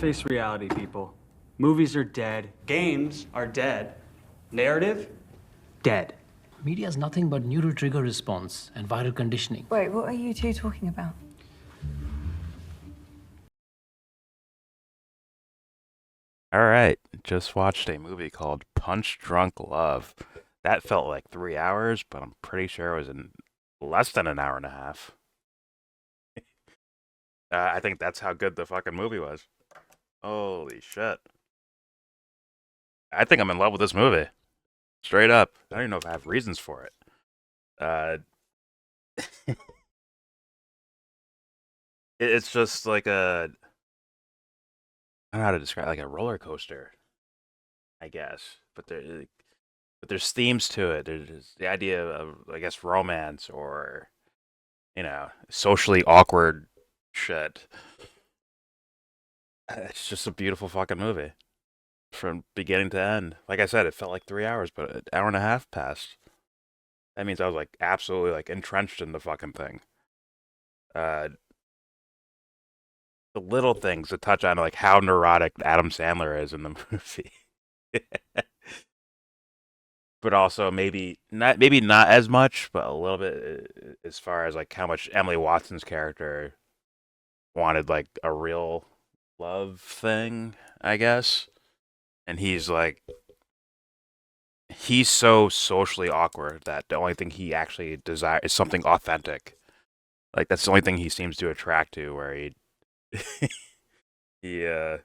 Face reality, people. Movies are dead. Games are dead. Narrative? Dead. Media is nothing but neural trigger response and viral conditioning. Wait, what are you two talking about? All right, just watched a movie called Punch Drunk Love. That felt like 3 hours, but I'm pretty sure it was in less than an hour and a half. I think that's how good the fucking movie was. Holy shit. I think I'm in love with this movie. Straight up. I don't even know if I have reasons for it. Uh, it's just like I don't know how to describe it, like a roller coaster, I guess. But there's themes to it. There's the idea of, I guess, romance or socially awkward shit. It's just a beautiful fucking movie from beginning to end. Like I said, it felt like 3 hours, but an hour and a half passed. That means I was like absolutely like entrenched in the fucking thing. Uh, the little things that touch on like how neurotic Adam Sandler is in the movie, but also maybe not as much, but a little bit as far as like how much Emily Watson's character wanted like a real love thing, I guess. And he's so socially awkward that the only thing he actually desires is something authentic. Like that's the only thing he seems to attract to. Where he he I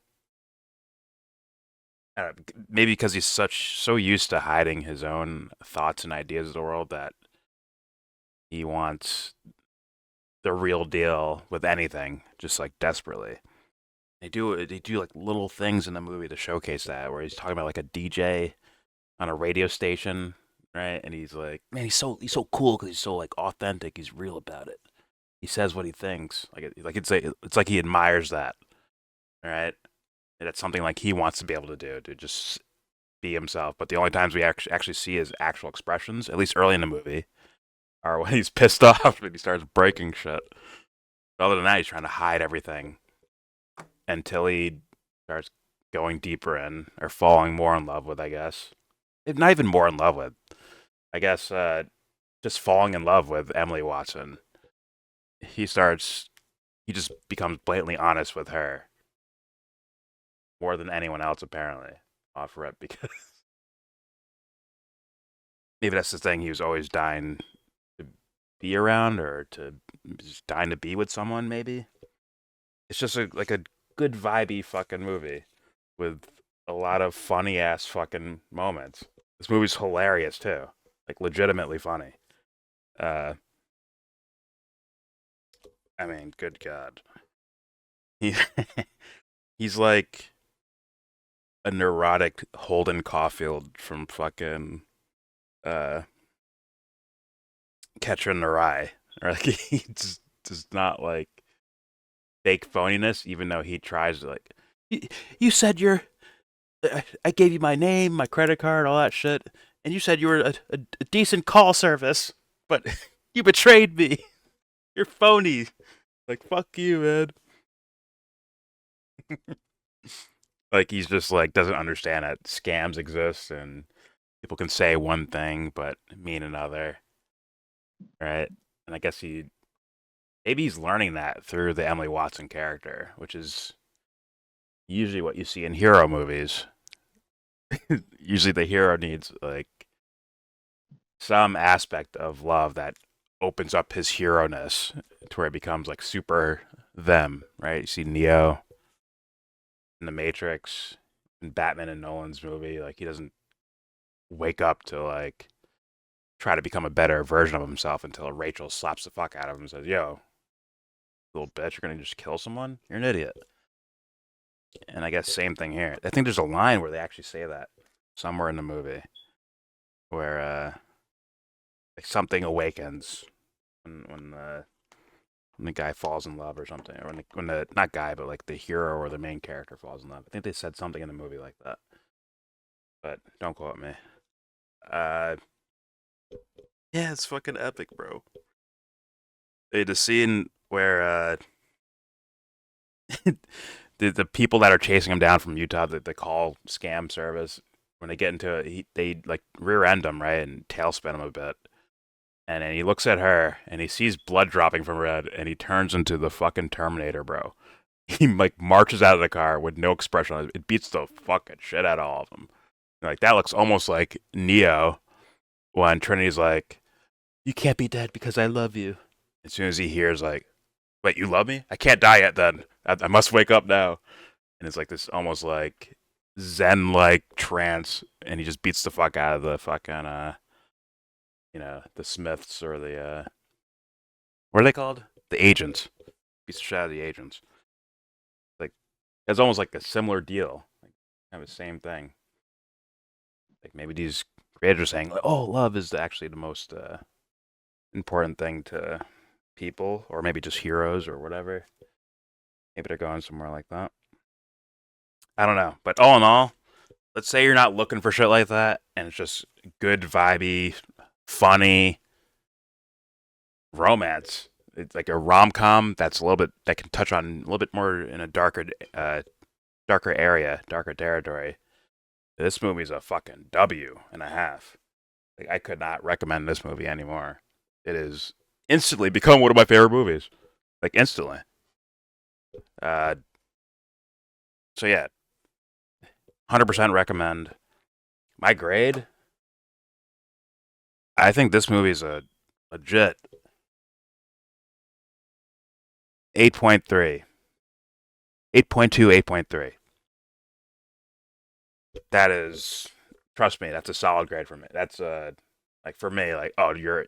don't know, maybe because he's so used to hiding his own thoughts and ideas of the world that he wants the real deal with anything, just like desperately. They do like little things in the movie to showcase that, where he's talking about like a DJ on a radio station, right? And he's like, man, he's so cool because he's so like authentic. He's real about it. He says what he thinks. It's like he admires that, right? And that's something like he wants to be able to do, to just be himself. But the only times we actually see his actual expressions, at least early in the movie, are when he's pissed off and he starts breaking shit. But other than that, he's trying to hide everything until he starts going deeper in or falling more in love with, I guess. Not even more in love with, I guess, just falling in love with Emily Watson. He just becomes blatantly honest with her more than anyone else, apparently, off rip, because maybe that's the thing. He was always dying to be around or to just dying to be with someone, maybe. It's just like a good vibey fucking movie with a lot of funny ass fucking moments. This movie's hilarious too, like legitimately funny. Uh, I mean, good God, he he's like a neurotic Holden Caulfield from fucking uh, Catcher in the Rye. Or like he just does not like fake phoniness, even though he tries to like. You said I gave you my name, my credit card, all that shit, and you said you were a decent call service, but you betrayed me. You're phony. Like fuck you, man. Like he's just like doesn't understand that scams exist and people can say one thing but mean another, right? And I guess maybe he's learning that through the Emily Watson character, which is usually what you see in hero movies. Usually the hero needs like some aspect of love that opens up his hero ness to where it becomes like super them, right? You see Neo in The Matrix and Batman and Nolan's movie, like he doesn't wake up to like try to become a better version of himself until Rachel slaps the fuck out of him and says, "Yo, little bitch, you're gonna just kill someone? You're an idiot." And I guess same thing here. I think there's a line where they actually say that somewhere in the movie where like something awakens when the guy falls in love or something, or when the not guy but like the hero or the main character falls in love. I think they said something in the movie like that, but don't quote me. Uh, yeah, it's fucking epic, bro. They the scene where the people that are chasing him down from Utah, that they call scam service, when they get into it, they like rear end him, right, and tailspin him a bit. And then he looks at her and he sees blood dropping from her head and he turns into the fucking Terminator, bro. He like marches out of the car with no expression on it. It beats the fucking shit out of all of them. Like that looks almost like Neo when Trinity's like, "You can't be dead because I love you." As soon as he hears like, "Wait, you love me? I can't die yet then. I must wake up now." And it's like this almost like Zen-like trance, and he just beats the fuck out of the fucking the Smiths or the what are they called? The agents. Beats the shit out of the agents. Like it's almost like a similar deal. Like kind of the same thing. Like maybe these creators are saying, like, "Oh, love is actually the most important thing to people, or maybe just heroes or whatever." Maybe they're going somewhere like that. I don't know, but all in all, let's say you're not looking for shit like that, and it's just good, vibey, funny romance. It's like a rom-com that's a little bit that can touch on a little bit more in a darker area, darker territory. This movie's a fucking W&a half. Like I could not recommend this movie anymore. It is instantly become one of my favorite movies. Like instantly. So yeah, 100% recommend. My grade, I think this movie is a legit 8.3. 8.2, 8.3. That is, trust me, that's a solid grade for me. That's like for me, like, oh, you're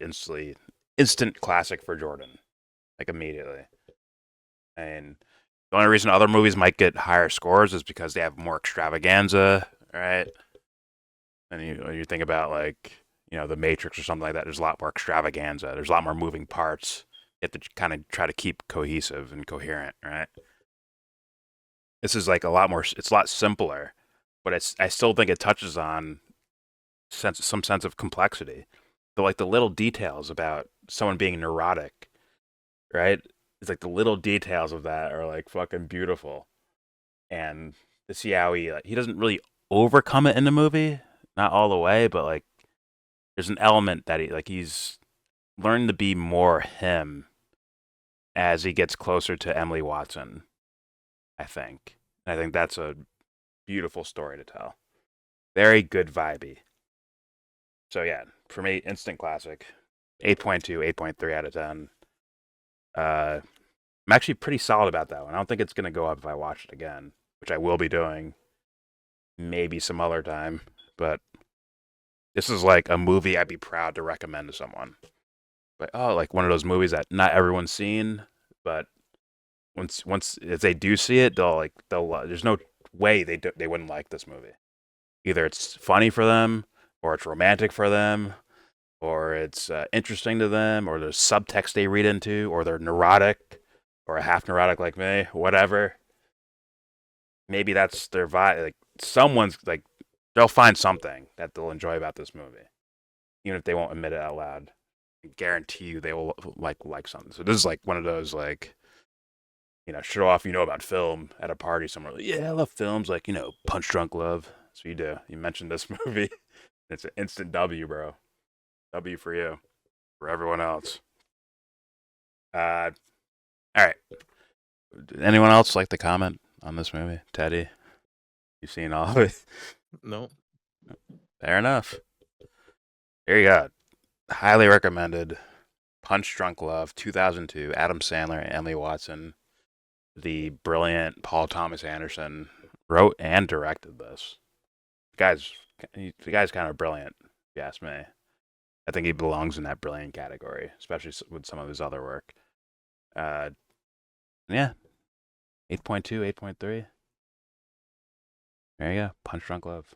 instant classic for Jordan. Like immediately. And the only reason other movies might get higher scores is because they have more extravaganza, right? And you think about like, The Matrix or something like that, there's a lot more extravaganza. There's a lot more moving parts. You have to kind of try to keep cohesive and coherent, right? This is like it's a lot simpler, but I still think it touches on some sense of complexity. But like the little details about someone being neurotic, right? It's like the little details of that are like fucking beautiful. And to see how he doesn't really overcome it in the movie, not all the way, but like there's an element that he's learned to be more him as he gets closer to Emily Watson, I think. And I think that's a beautiful story to tell. Very good vibey. So yeah, for me, instant classic. 8.2, 8.3 out of 10. I'm actually pretty solid about that one. I don't think it's going to go up if I watch it again, which I will be doing maybe some other time. But this is like a movie I'd be proud to recommend to someone. But like one of those movies that not everyone's seen, but once if they do see it, they'll there's no way they wouldn't like this movie. Either it's funny for them, or it's romantic for them, or it's interesting to them, or there's subtext they read into, or they're neurotic, or a half neurotic like me, whatever. Maybe that's their vibe. Like someone's like, they'll find something that they'll enjoy about this movie, even if they won't admit it out loud. I guarantee you they will like something. So this is like one of those like, show off about film at a party somewhere. Like, yeah, I love films like Punch Drunk Love. So you do. You mentioned this movie. It's an instant W, bro. W for you. For everyone else. All right. Anyone else like to comment on this movie? Teddy, you've seen all of it? No. Fair enough. There you go. Highly recommended. Punch Drunk Love, 2002. Adam Sandler and Emily Watson. The brilliant Paul Thomas Anderson wrote and directed this. The guy's kind of brilliant, if you ask me. I think he belongs in that brilliant category, especially with some of his other work. Yeah. 8.2, 8.3. There you go. Punch Drunk Love.